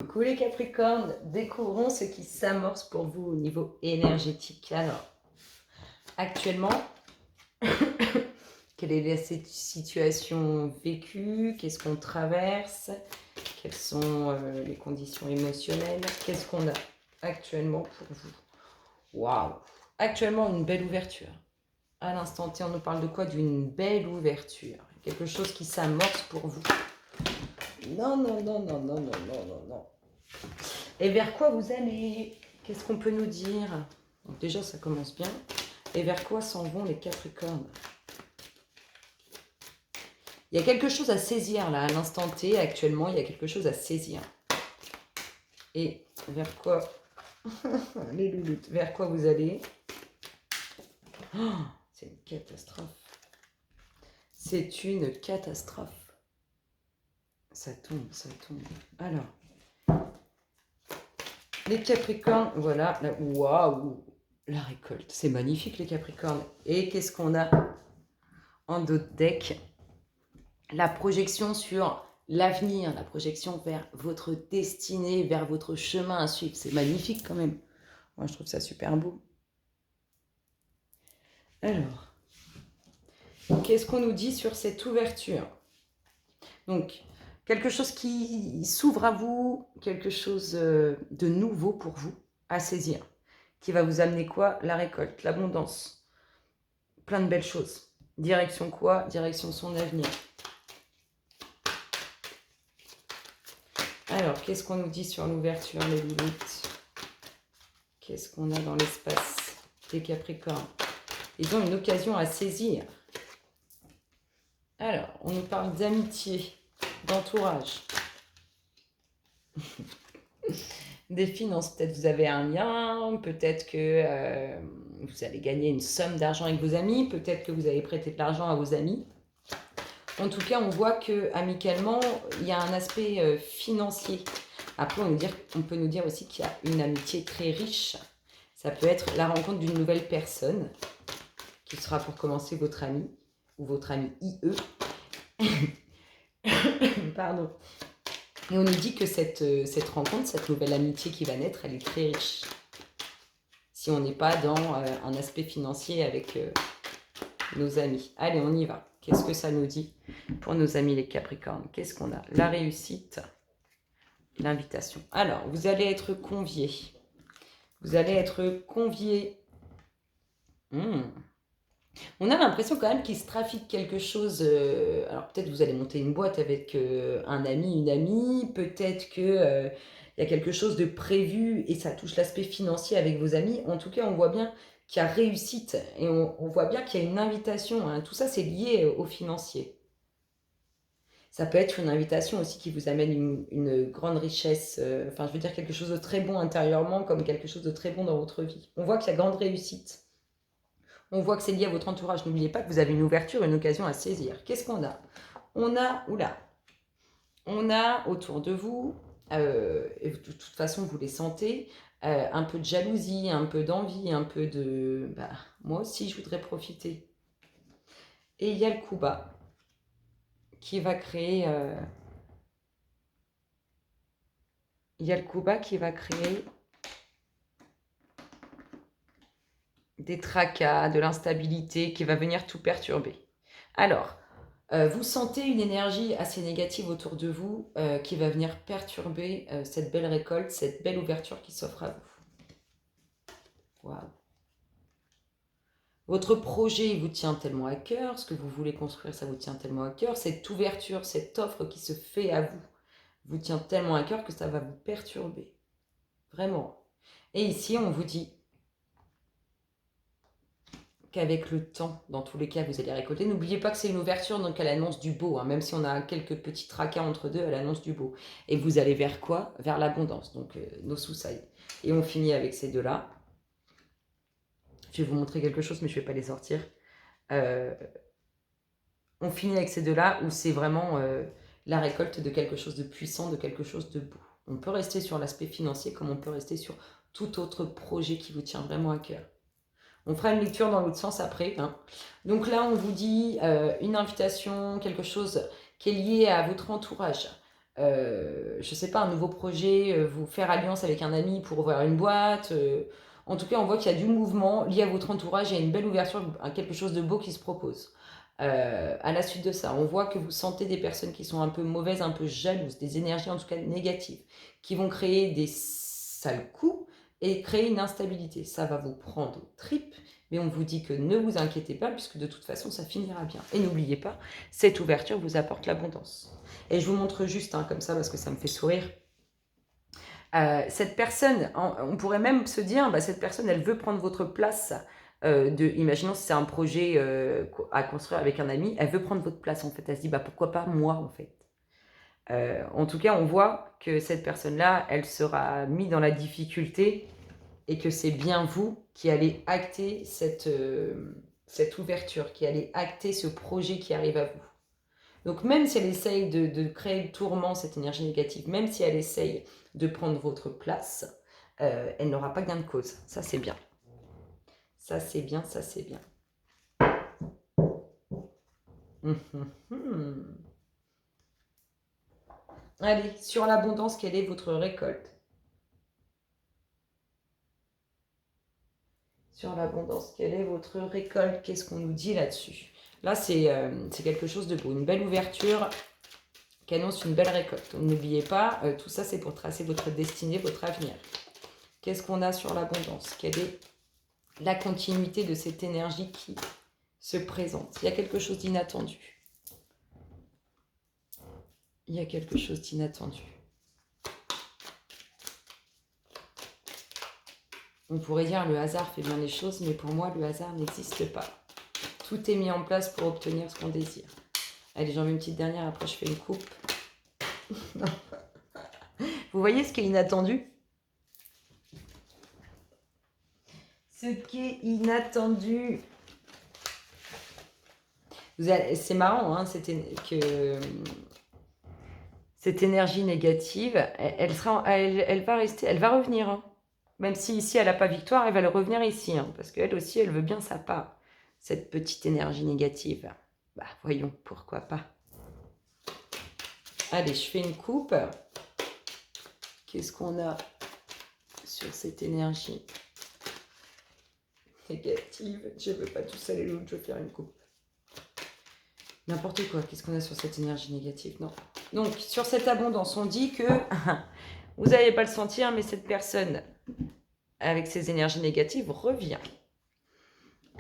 Coucou les Capricornes, découvrons ce qui s'amorce pour vous au niveau énergétique. Alors, actuellement, quelle est la situation vécue? Qu'est-ce qu'on traverse? Quelles sont les conditions émotionnelles? Qu'est-ce qu'on a actuellement pour vous? Waouh! Actuellement, une belle ouverture. À l'instant T, on nous parle de quoi? D'une belle ouverture. Quelque chose qui s'amorce pour vous. Non, non, non, non, non, non, non, non, non. Et vers quoi vous allez? Qu'est-ce qu'on peut nous dire? Donc déjà, ça commence bien. Et vers quoi s'en vont les Capricornes? Il y a quelque chose à saisir là, à l'instant T, actuellement, il y a quelque chose à saisir. Et vers quoi? Les louloutes, vers quoi vous allez? Oh, c'est une catastrophe. C'est une catastrophe. Ça tombe, ça tombe. Alors, les Capricornes, voilà, là, waouh, la récolte, c'est magnifique les Capricornes. Et qu'est-ce qu'on a en dos de deck? La projection sur l'avenir, la projection vers votre destinée, vers votre chemin à suivre. C'est magnifique quand même. Moi, je trouve ça super beau. Alors, qu'est-ce qu'on nous dit sur cette ouverture? Donc, quelque chose qui s'ouvre à vous, quelque chose de nouveau pour vous à saisir, qui va vous amener quoi? La récolte, l'abondance, plein de belles choses. Direction quoi? Direction son avenir. Alors, qu'est-ce qu'on nous dit sur l'ouverture, les limites? Qu'est-ce qu'on a dans l'espace des Capricornes? Ils ont une occasion à saisir. Alors, on nous parle d'amitié, d'entourage, des finances. Peut-être vous avez un lien, peut-être que vous allez gagner une somme d'argent avec vos amis, peut-être que vous allez prêter de l'argent à vos amis. En tout cas, on voit que amicalement, il y a un aspect financier. Après, on peut nous dire aussi qu'il y a une amitié très riche. Ça peut être la rencontre d'une nouvelle personne qui sera pour commencer votre ami ou votre ami IE. Pardon. Et on nous dit que cette rencontre, cette nouvelle amitié qui va naître, elle est très riche. Si on n'est pas dans un aspect financier avec nos amis. Allez, on y va. Qu'est-ce que ça nous dit pour nos amis les Capricornes? Qu'est-ce qu'on a? La réussite, l'invitation. Alors, vous allez être conviés. Vous allez être conviés. On a l'impression quand même qu'il se trafique quelque chose. Alors peut-être vous allez monter une boîte avec un ami, une amie. Peut-être que il y a quelque chose de prévu et ça touche l'aspect financier avec vos amis. En tout cas, on voit bien qu'il y a réussite et on voit bien qu'il y a une invitation. Hein. Tout ça, c'est lié au financier. Ça peut être une invitation aussi qui vous amène une grande richesse. Enfin, je veux dire quelque chose de très bon intérieurement comme quelque chose de très bon dans votre vie. On voit qu'il y a grande réussite. On voit que c'est lié à votre entourage. N'oubliez pas que vous avez une ouverture, une occasion à saisir. Qu'est-ce qu'on a? On a autour de vous, et de toute façon vous les sentez, un peu de jalousie, un peu d'envie, un peu de... Bah, moi aussi je voudrais profiter. Et il y a le coup bas qui va créer... il y a le coup bas qui va créer des tracas, de l'instabilité, qui va venir tout perturber. Alors, vous sentez une énergie assez négative autour de vous qui va venir perturber cette belle récolte, cette belle ouverture qui s'offre à vous. Waouh. Votre projet vous tient tellement à cœur, ce que vous voulez construire, ça vous tient tellement à cœur, cette ouverture, cette offre qui se fait à vous, vous tient tellement à cœur que ça va vous perturber. Vraiment. Et ici, on vous dit qu'avec le temps, dans tous les cas, vous allez récolter. N'oubliez pas que c'est une ouverture, donc elle annonce du beau. Hein. Même si on a quelques petits tracas entre deux, elle annonce du beau. Et vous allez vers quoi? Vers l'abondance, donc nos sous-sailles. Et on finit avec ces deux-là. Je vais vous montrer quelque chose, mais je ne vais pas les sortir. On finit avec ces deux-là, où c'est vraiment la récolte de quelque chose de puissant, de quelque chose de beau. On peut rester sur l'aspect financier, comme on peut rester sur tout autre projet qui vous tient vraiment à cœur. On fera une lecture dans l'autre sens après. Hein. Donc là, on vous dit une invitation, quelque chose qui est lié à votre entourage. je sais pas, un nouveau projet, vous faire alliance avec un ami pour ouvrir une boîte. En tout cas, on voit qu'il y a du mouvement lié à votre entourage, il y a une belle ouverture, quelque chose de beau qui se propose. À la suite de ça, on voit que vous sentez des personnes qui sont un peu mauvaises, un peu jalouses, des énergies en tout cas négatives, qui vont créer des sales coups et créer une instabilité. Ça va vous prendre aux tripes, mais on vous dit que ne vous inquiétez pas, puisque de toute façon, ça finira bien. Et n'oubliez pas, cette ouverture vous apporte l'abondance. Et je vous montre juste, comme ça, parce que ça me fait sourire. Cette personne, on pourrait même se dire, cette personne, elle veut prendre votre place. Imaginons si c'est un projet à construire avec un ami, elle veut prendre votre place en fait. Elle se dit, pourquoi pas moi en fait. En tout cas, on voit que cette personne-là, elle sera mise dans la difficulté et que c'est bien vous qui allez acter cette ouverture, qui allez acter ce projet qui arrive à vous. Donc même si elle essaye de créer le tourment, cette énergie négative, même si elle essaye de prendre votre place, elle n'aura pas gain de cause. Ça, c'est bien. Ça, c'est bien, ça, c'est bien. Allez, sur l'abondance, quelle est votre récolte? Sur l'abondance, quelle est votre récolte? Qu'est-ce qu'on nous dit là-dessus? Là, c'est quelque chose de beau, une belle ouverture qui annonce une belle récolte. N'oubliez pas, tout ça, c'est pour tracer votre destinée, votre avenir. Qu'est-ce qu'on a sur l'abondance? Quelle est la continuité de cette énergie qui se présente? Il y a quelque chose d'inattendu. Il y a quelque chose d'inattendu. On pourrait dire le hasard fait bien les choses, mais pour moi, le hasard n'existe pas. Tout est mis en place pour obtenir ce qu'on désire. Allez, j'en mets une petite dernière, après je fais une coupe. Vous voyez ce qui est inattendu? Ce qui est inattendu. C'est marrant, que cette énergie négative, elle va rester, elle va revenir. Même si ici, elle n'a pas victoire, elle va revenir ici. Parce qu'elle aussi, elle veut bien sa part. Cette petite énergie négative. Voyons, pourquoi pas. Allez, je fais une coupe. Qu'est-ce qu'on a sur cette énergie négative? Je ne veux pas tout ça les l'autre, je veux faire une coupe. N'importe quoi, qu'est-ce qu'on a sur cette énergie négative? Non. Donc, sur cette abondance, on dit que vous n'allez pas le sentir, mais cette personne, avec ses énergies négatives, revient.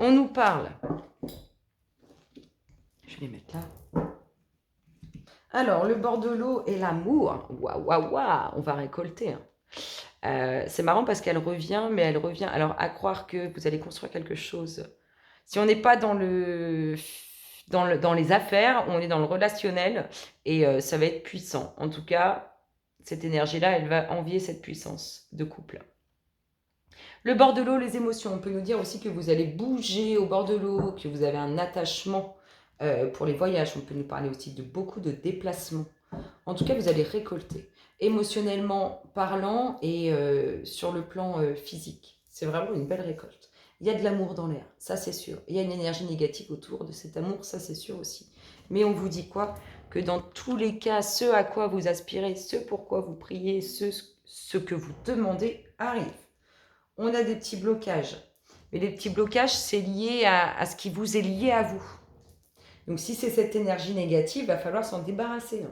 On nous parle. Je vais les mettre là. Alors, le bord de l'eau et l'amour. Waouh, waouh, waouh, on va récolter. C'est marrant parce qu'elle revient, mais elle revient. Alors, à croire que vous allez construire quelque chose. Si on n'est pas dans les affaires, on est dans le relationnel et ça va être puissant. En tout cas, cette énergie-là, elle va envier cette puissance de couple. Le bord de l'eau, les émotions. On peut nous dire aussi que vous allez bouger au bord de l'eau, que vous avez un attachement pour les voyages. On peut nous parler aussi de beaucoup de déplacements. En tout cas, vous allez récolter, émotionnellement parlant et sur le plan physique. C'est vraiment une belle récolte. Il y a de l'amour dans l'air, ça c'est sûr. Il y a une énergie négative autour de cet amour, ça c'est sûr aussi. Mais on vous dit quoi? Que dans tous les cas, ce à quoi vous aspirez, ce pourquoi vous priez, ce que vous demandez arrive. On a des petits blocages. Mais les petits blocages, c'est lié à ce qui vous est lié à vous. Donc si c'est cette énergie négative, il va falloir s'en débarrasser.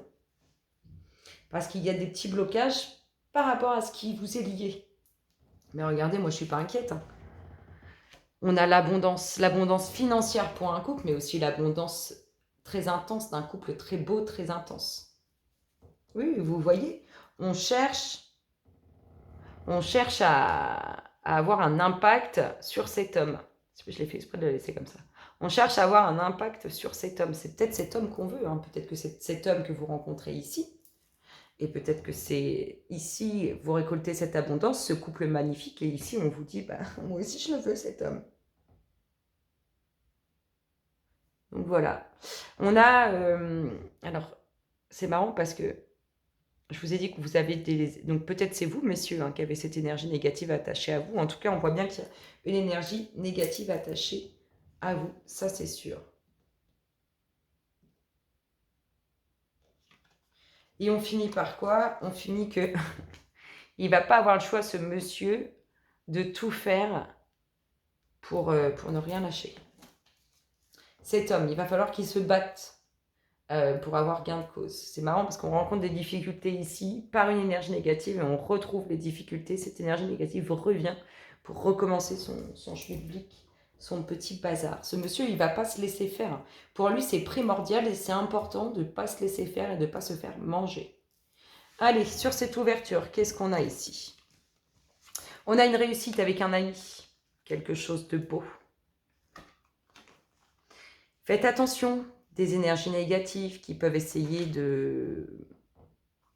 Parce qu'il y a des petits blocages par rapport à ce qui vous est lié. Mais regardez, moi je ne suis pas inquiète. On a l'abondance financière pour un couple, mais aussi l'abondance très intense d'un couple très beau, très intense. Oui, vous voyez, on cherche à avoir un impact sur cet homme. Je l'ai fait exprès de le laisser comme ça. On cherche à avoir un impact sur cet homme. C'est peut-être cet homme qu'on veut. Peut-être que c'est cet homme que vous rencontrez ici. Et peut-être que c'est ici, vous récoltez cette abondance, ce couple magnifique. Et ici, on vous dit, moi aussi, je le veux, cet homme. Donc voilà. On a... alors, c'est marrant parce que je vous ai dit que vous avez des... Donc peut-être c'est vous, messieurs, qui avez cette énergie négative attachée à vous. En tout cas, on voit bien qu'il y a une énergie négative attachée à vous. Ça, c'est sûr. Et on finit par quoi? On finit que il va pas avoir le choix, ce monsieur, de tout faire pour ne rien lâcher. Cet homme, il va falloir qu'il se batte pour avoir gain de cause. C'est marrant parce qu'on rencontre des difficultés ici par une énergie négative et on retrouve les difficultés. Cette énergie négative revient pour recommencer son schmilblick, son petit bazar. Ce monsieur, il ne va pas se laisser faire. Pour lui, c'est primordial et c'est important de ne pas se laisser faire et de ne pas se faire manger. Allez, sur cette ouverture, qu'est-ce qu'on a ici? On a une réussite avec un ami, quelque chose de beau. Faites attention des énergies négatives qui peuvent essayer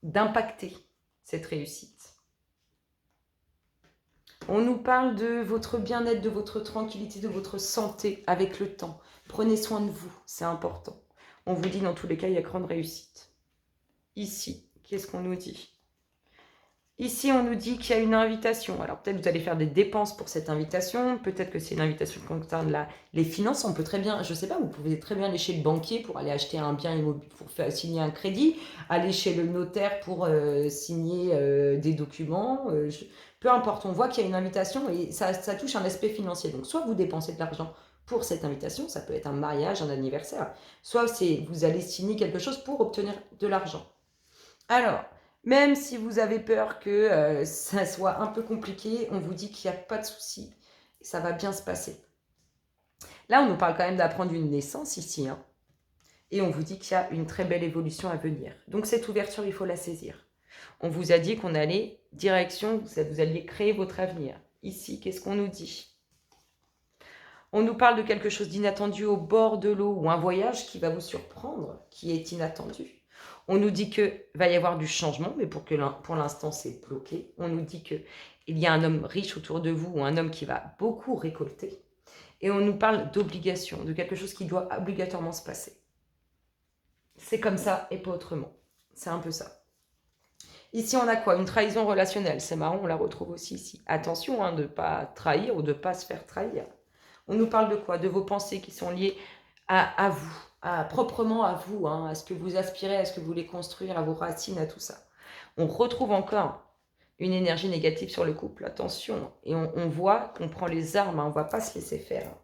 d'impacter cette réussite. On nous parle de votre bien-être, de votre tranquillité, de votre santé avec le temps. Prenez soin de vous, c'est important. On vous dit dans tous les cas, il y a grande réussite. Ici, qu'est-ce qu'on nous dit? Ici, on nous dit qu'il y a une invitation. Alors peut-être vous allez faire des dépenses pour cette invitation. Peut-être que c'est une invitation qui concerne les finances. On peut très bien, je ne sais pas, vous pouvez très bien aller chez le banquier pour aller acheter un bien immobilier, pour faire signer un crédit. Aller chez le notaire pour signer des documents. Peu importe, on voit qu'il y a une invitation et ça touche un aspect financier. Donc soit vous dépensez de l'argent pour cette invitation, ça peut être un mariage, un anniversaire. Soit vous allez signer quelque chose pour obtenir de l'argent. Alors, même si vous avez peur que ça soit un peu compliqué, on vous dit qu'il n'y a pas de souci, ça va bien se passer. Là, on nous parle quand même d'apprendre une naissance ici, hein, et on vous dit qu'il y a une très belle évolution à venir. Donc cette ouverture, il faut la saisir. On vous a dit qu'on allait direction, vous alliez créer votre avenir. Ici, qu'est-ce qu'on nous dit? On nous parle de quelque chose d'inattendu au bord de l'eau ou un voyage qui va vous surprendre, qui est inattendu. On nous dit qu'il va y avoir du changement, mais pour l'instant, c'est bloqué. On nous dit qu'il y a un homme riche autour de vous ou un homme qui va beaucoup récolter. Et on nous parle d'obligation, de quelque chose qui doit obligatoirement se passer. C'est comme ça et pas autrement. C'est un peu ça. Ici, on a quoi? Une trahison relationnelle. C'est marrant, on la retrouve aussi ici. Attention de ne pas trahir ou de ne pas se faire trahir. On nous parle de quoi? De vos pensées qui sont liées à vous, proprement à vous, à ce que vous aspirez, à ce que vous voulez construire, à vos racines, à tout ça. On retrouve encore une énergie négative sur le couple, attention. Et on voit qu'on prend les armes, on ne va pas se laisser faire.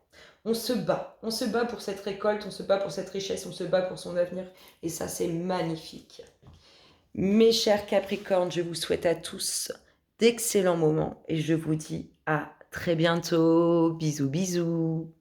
On se bat pour cette récolte, on se bat pour cette richesse, on se bat pour son avenir. Et ça, c'est magnifique. Mes chers Capricornes, je vous souhaite à tous d'excellents moments et je vous dis à très bientôt. Bisous, bisous.